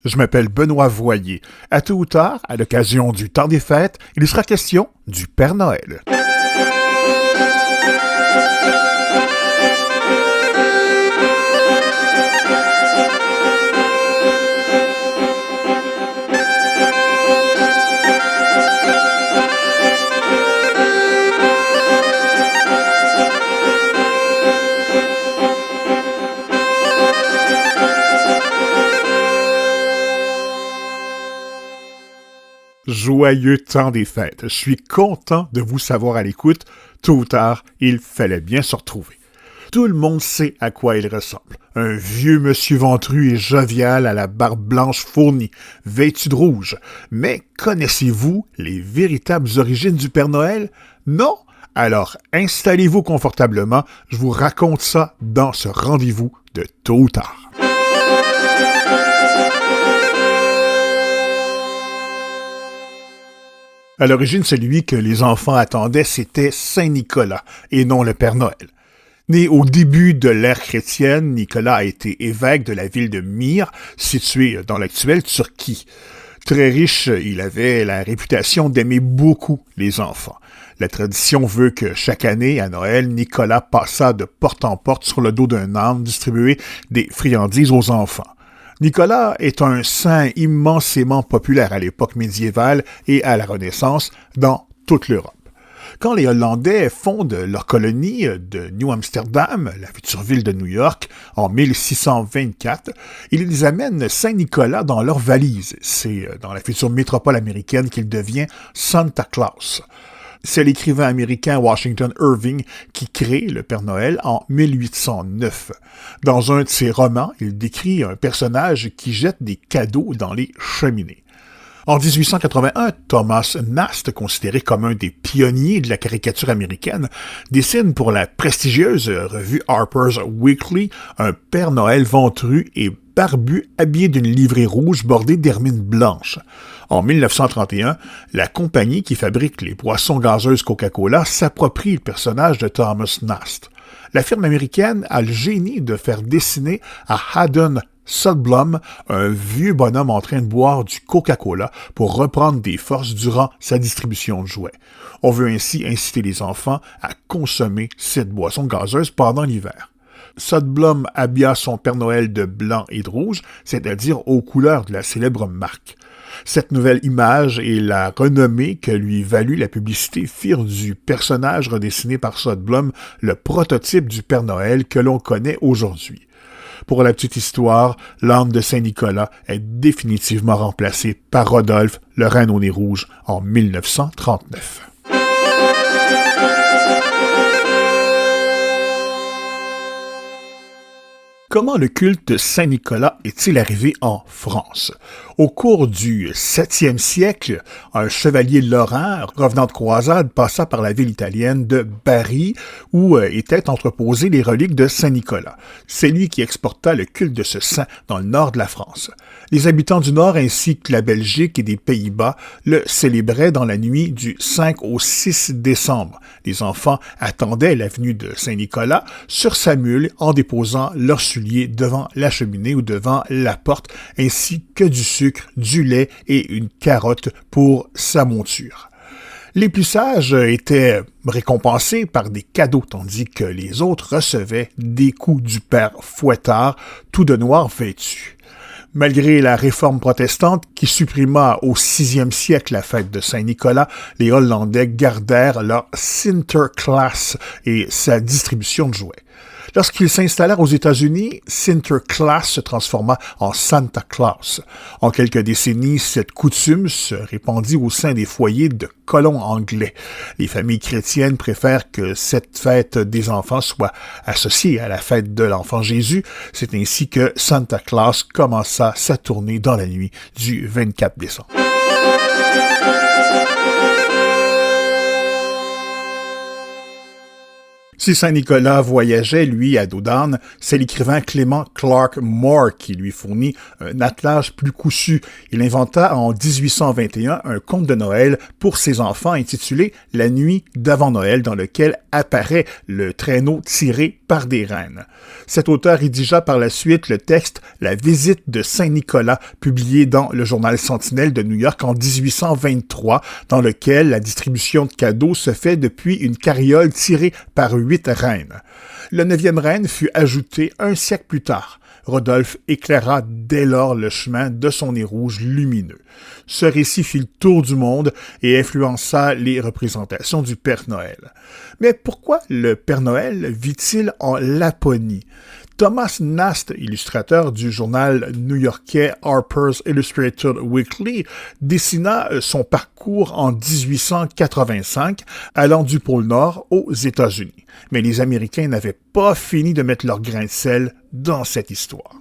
Je m'appelle Benoît Voyer. À tout ou tard, à l'occasion du temps des fêtes, il sera question du Père Noël. Joyeux temps des fêtes. Je suis content de vous savoir à l'écoute. Tôt ou tard, il fallait bien se retrouver. Tout le monde sait à quoi il ressemble. Un vieux monsieur ventru et jovial à la barbe blanche fournie, vêtu de rouge. Mais connaissez-vous les véritables origines du Père Noël? Non? Alors, installez-vous confortablement. Je vous raconte ça dans ce rendez-vous de Tôt ou tard. À l'origine, celui que les enfants attendaient, c'était Saint-Nicolas, et non le Père Noël. Né au début de l'ère chrétienne, Nicolas a été évêque de la ville de Myre, située dans l'actuelle Turquie. Très riche, il avait la réputation d'aimer beaucoup les enfants. La tradition veut que chaque année, à Noël, Nicolas passa de porte en porte sur le dos d'un âne distribuer des friandises aux enfants. Nicolas est un saint immensément populaire à l'époque médiévale et à la Renaissance dans toute l'Europe. Quand les Hollandais fondent leur colonie de New Amsterdam, la future ville de New York, en 1624, ils amènent Saint-Nicolas dans leur valise. C'est dans la future métropole américaine qu'il devient Santa Claus. C'est l'écrivain américain Washington Irving qui crée le Père Noël en 1809. Dans un de ses romans, il décrit un personnage qui jette des cadeaux dans les cheminées. En 1881, Thomas Nast, considéré comme un des pionniers de la caricature américaine, dessine pour la prestigieuse revue Harper's Weekly un Père Noël ventru et barbu habillé d'une livrée rouge bordée d'hermine blanche. En 1931, la compagnie qui fabrique les boissons gazeuses Coca-Cola s'approprie le personnage de Thomas Nast. La firme américaine a le génie de faire dessiner à Haddon Sundblom un vieux bonhomme en train de boire du Coca-Cola pour reprendre des forces durant sa distribution de jouets. On veut ainsi inciter les enfants à consommer cette boisson gazeuse pendant l'hiver. Sundblom habilla son Père Noël de blanc et de rouge, c'est-à-dire aux couleurs de la célèbre marque. Cette nouvelle image et la renommée que lui valut la publicité firent du personnage redessiné par Sundblom le prototype du Père Noël que l'on connaît aujourd'hui. Pour la petite histoire, l'âne de Saint-Nicolas est définitivement remplacé par Rodolphe, le reine au nez rouge, en 1939. Comment le culte de Saint-Nicolas est-il arrivé en France? Au cours du 7e siècle, un chevalier lorrain revenant de croisade passa par la ville italienne de Bari où étaient entreposées les reliques de Saint-Nicolas. C'est lui qui exporta le culte de ce saint dans le nord de la France. Les habitants du Nord ainsi que la Belgique et des Pays-Bas le célébraient dans la nuit du 5 au 6 décembre. Les enfants attendaient la venue de Saint-Nicolas sur sa mule en déposant leur soulier devant la cheminée ou devant la porte, ainsi que du sucre, du lait et une carotte pour sa monture. Les plus sages étaient récompensés par des cadeaux, tandis que les autres recevaient des coups du père fouettard, tout de noir vêtu. Malgré la réforme protestante qui supprima au 6e siècle la fête de Saint-Nicolas, les Hollandais gardèrent leur Sinterklaas et sa distribution de jouets. Lorsqu'ils s'installèrent aux États-Unis, Sinterklaas se transforma en Santa Claus. En quelques décennies, cette coutume se répandit au sein des foyers de colons anglais. Les familles chrétiennes préfèrent que cette fête des enfants soit associée à la fête de l'enfant Jésus. C'est ainsi que Santa Claus commença sa tournée dans la nuit du 24 décembre. Si Saint-Nicolas voyageait, lui, à dos d'âne, c'est l'écrivain Clement Clarke Moore qui lui fournit un attelage plus cousu. Il inventa en 1821 un conte de Noël pour ses enfants intitulé « La nuit d'avant Noël » dans lequel apparaît le traîneau tiré par des rennes. Cet auteur rédigea par la suite le texte « La visite de Saint-Nicolas » publié dans le journal Sentinelle de New York en 1823, dans lequel la distribution de cadeaux se fait depuis une carriole tirée par 8 reines. Le 9e reine fut ajoutée un siècle plus tard. Rodolphe éclaira dès lors le chemin de son nez rouge lumineux. Ce récit fit le tour du monde et influença les représentations du Père Noël. Mais pourquoi le Père Noël vit-il en Laponie? Thomas Nast, illustrateur du journal new-yorkais Harper's Illustrated Weekly, dessina son parcours en 1885, allant du pôle Nord aux États-Unis. Mais les Américains n'avaient pas fini de mettre leur grain de sel dans cette histoire.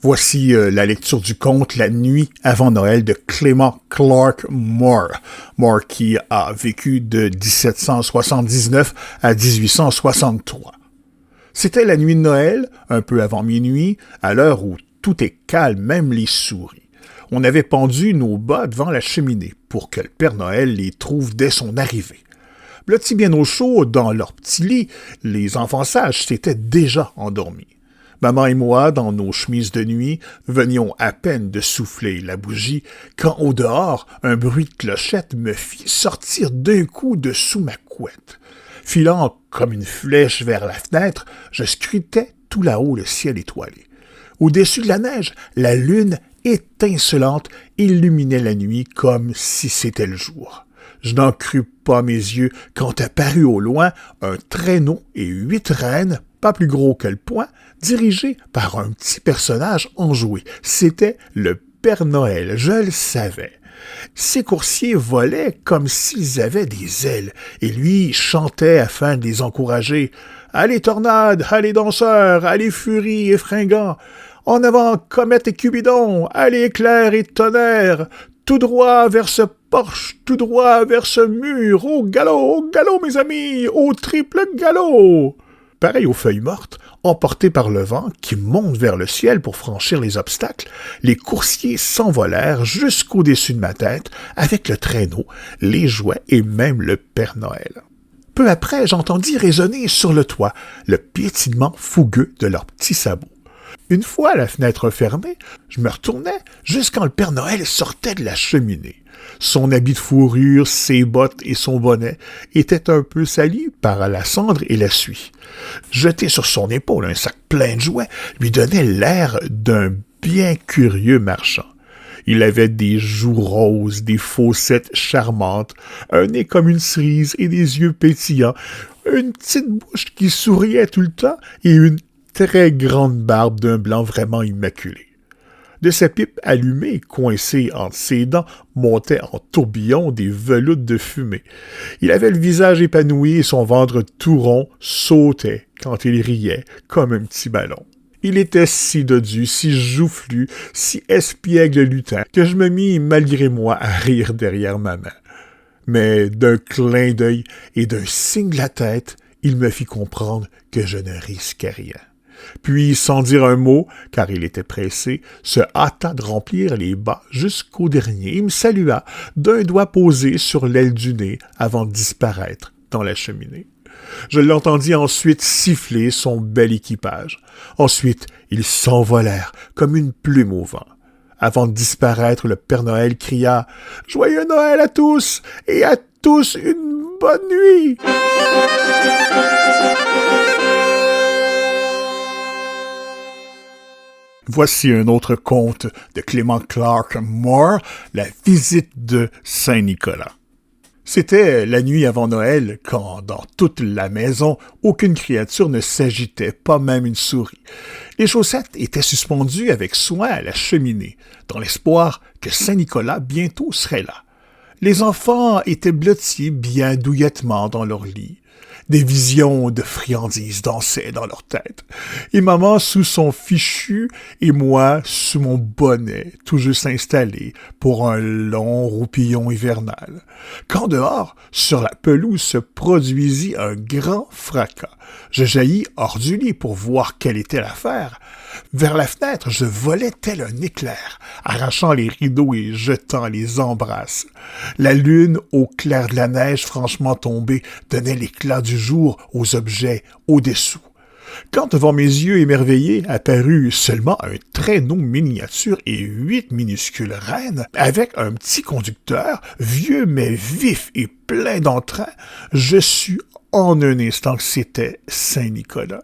Voici la lecture du conte La nuit avant Noël de Clement Clarke Moore. Moore qui a vécu de 1779 à 1863. C'était la nuit de Noël, un peu avant minuit, à l'heure où tout est calme, même les souris. On avait pendu nos bas devant la cheminée pour que le Père Noël les trouve dès son arrivée. Blottis bien au chaud dans leur petit lit, les enfants sages s'étaient déjà endormis. Maman et moi, dans nos chemises de nuit, venions à peine de souffler la bougie, quand au dehors, un bruit de clochette me fit sortir d'un coup de sous ma couette. Filant comme une flèche vers la fenêtre, je scrutais tout là-haut le ciel étoilé. Au-dessus de la neige, la lune, étincelante, illuminait la nuit comme si c'était le jour. Je n'en crus pas mes yeux quand apparut au loin un traîneau et 8 rennes, pas plus gros que le poing, dirigés par un petit personnage enjoué. C'était le Père Noël, je le savais. Ses coursiers volaient comme s'ils avaient des ailes, et lui chantait afin de les encourager. « Allez tornade, allez danseurs, allez furie et fringants, en avant comète et Cupidon, allez éclair et tonnerre, tout droit vers ce porche, tout droit vers ce mur, au galop, mes amis, au triple galop !» Pareil aux feuilles mortes, emportés par le vent qui monte vers le ciel pour franchir les obstacles, les coursiers s'envolèrent jusqu'au-dessus de ma tête avec le traîneau, les jouets et même le Père Noël. Peu après, j'entendis résonner sur le toit le piétinement fougueux de leurs petits sabots. Une fois la fenêtre fermée, je me retournais jusqu'à quand le Père Noël sortait de la cheminée. Son habit de fourrure, ses bottes et son bonnet étaient un peu salis par la cendre et la suie. Jeté sur son épaule un sac plein de jouets lui donnait l'air d'un bien curieux marchand. Il avait des joues roses, des fossettes charmantes, un nez comme une cerise et des yeux pétillants, une petite bouche qui souriait tout le temps et une très grande barbe d'un blanc vraiment immaculé. De sa pipe allumée, coincée entre ses dents, montaient en tourbillon des veloutes de fumée. Il avait le visage épanoui et son ventre tout rond sautait quand il riait, comme un petit ballon. Il était si dodu, si joufflu, si espiègle lutin, que je me mis malgré moi à rire derrière ma main. Mais d'un clin d'œil et d'un signe de la tête, il me fit comprendre que je ne risquais rien. Puis, sans dire un mot, car il était pressé, se hâta de remplir les bas jusqu'au dernier et me salua d'un doigt posé sur l'aile du nez avant de disparaître dans la cheminée. Je l'entendis ensuite siffler son bel équipage. Ensuite, ils s'envolèrent comme une plume au vent. Avant de disparaître, le Père Noël cria « Joyeux Noël à tous et à tous une bonne nuit !» Voici un autre conte de Clement Clarke Moore, La visite de Saint-Nicolas. C'était la nuit avant Noël, quand, dans toute la maison, aucune créature ne s'agitait, pas même une souris. Les chaussettes étaient suspendues avec soin à la cheminée, dans l'espoir que Saint-Nicolas bientôt serait là. Les enfants étaient blottis bien douillettement dans leur lit. Des visions de friandises dansaient dans leur tête. Et maman sous son fichu et moi sous mon bonnet, tout juste installé pour un long roupillon hivernal. Quand dehors, sur la pelouse se produisit un grand fracas. Je jaillis hors du lit pour voir quelle était l'affaire. Vers la fenêtre, je volais tel un éclair, arrachant les rideaux et jetant les embrasses. La lune, au clair de la neige franchement tombée, donnait l'éclat du jour aux objets au-dessous. Quand devant mes yeux émerveillés apparut seulement un traîneau miniature et 8 minuscules rennes, avec un petit conducteur, vieux mais vif et plein d'entrain, je sus en un instant que c'était Saint-Nicolas.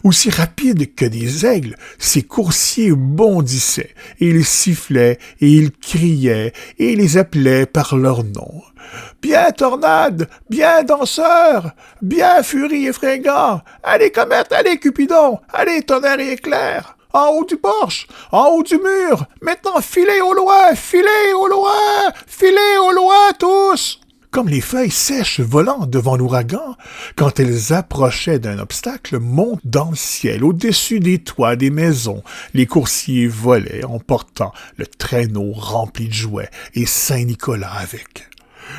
Aussi rapide que des aigles, ces coursiers bondissaient, et ils sifflaient, et ils criaient, et les appelaient par leur nom. « Bien tornade, bien danseur, bien furie et fringant, allez comète, allez Cupidon, allez tonnerre et éclair, en haut du porche, en haut du mur, maintenant filez au loin, filez au loin, filez au loin tous !» Comme les feuilles sèches volant devant l'ouragan, quand elles approchaient d'un obstacle, montent dans le ciel, au-dessus des toits des maisons. Les coursiers volaient, emportant le traîneau rempli de jouets, et Saint-Nicolas avec.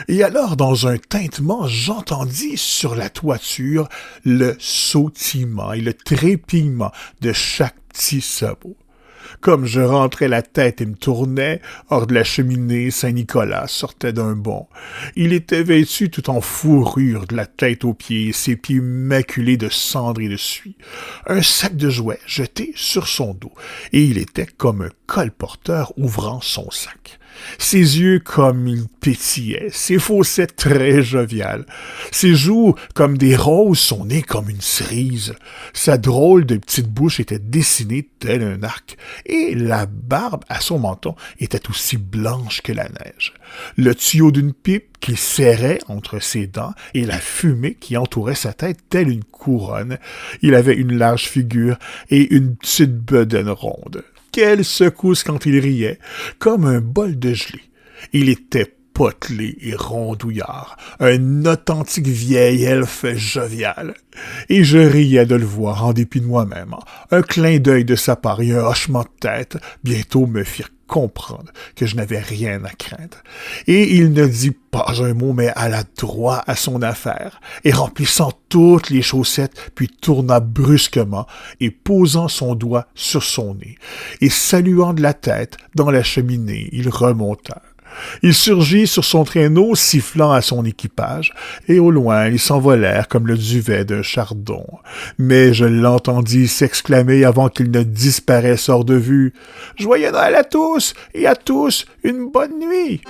Et alors, dans un tintement, j'entendis sur la toiture le sautillement et le trépillement de chaque petit sabot. Comme je rentrais la tête et me tournais, hors de la cheminée, Saint-Nicolas sortait d'un bond. Il était vêtu tout en fourrure de la tête aux pieds, ses pieds maculés de cendres et de suie. Un sac de jouets jeté sur son dos, et il était comme un colporteur ouvrant son sac. Ses yeux comme ils pétillaient, ses fossettes très joviales, ses joues comme des roses, son nez comme une cerise, sa drôle de petite bouche était dessinée tel un arc, et la barbe à son menton était aussi blanche que la neige. Le tuyau d'une pipe qu'il serrait entre ses dents et la fumée qui entourait sa tête telle une couronne. Il avait une large figure et une petite bedaine ronde. Quelle secousse quand il riait, comme un bol de gelée. Il était potelé et rondouillard, un authentique vieil elfe jovial. Et je riais de le voir en dépit de moi-même. Un clin d'œil de sa part et un hochement de tête bientôt me firent comprendre que je n'avais rien à craindre. Et il ne dit pas un mot, mais alla droit à son affaire, et remplissant toutes les chaussettes, puis tourna brusquement, et posant son doigt sur son nez, et saluant de la tête dans la cheminée, il remonta. Il surgit sur son traîneau, sifflant à son équipage, et au loin, ils s'envolèrent comme le duvet d'un chardon. Mais je l'entendis s'exclamer avant qu'il ne disparaisse hors de vue. « Joyeux Noël à tous, et à tous, une bonne nuit! »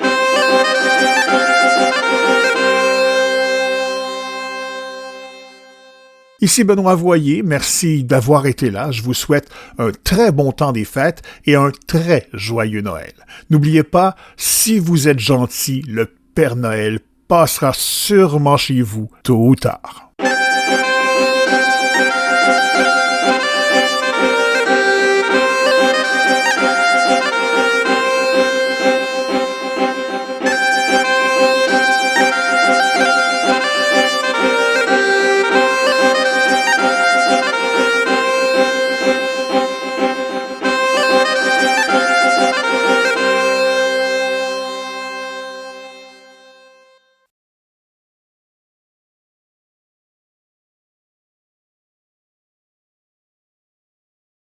Ici Benoît Voyer, merci d'avoir été là. Je vous souhaite un très bon temps des fêtes et un très joyeux Noël. N'oubliez pas, si vous êtes gentil, le Père Noël passera sûrement chez vous tôt ou tard.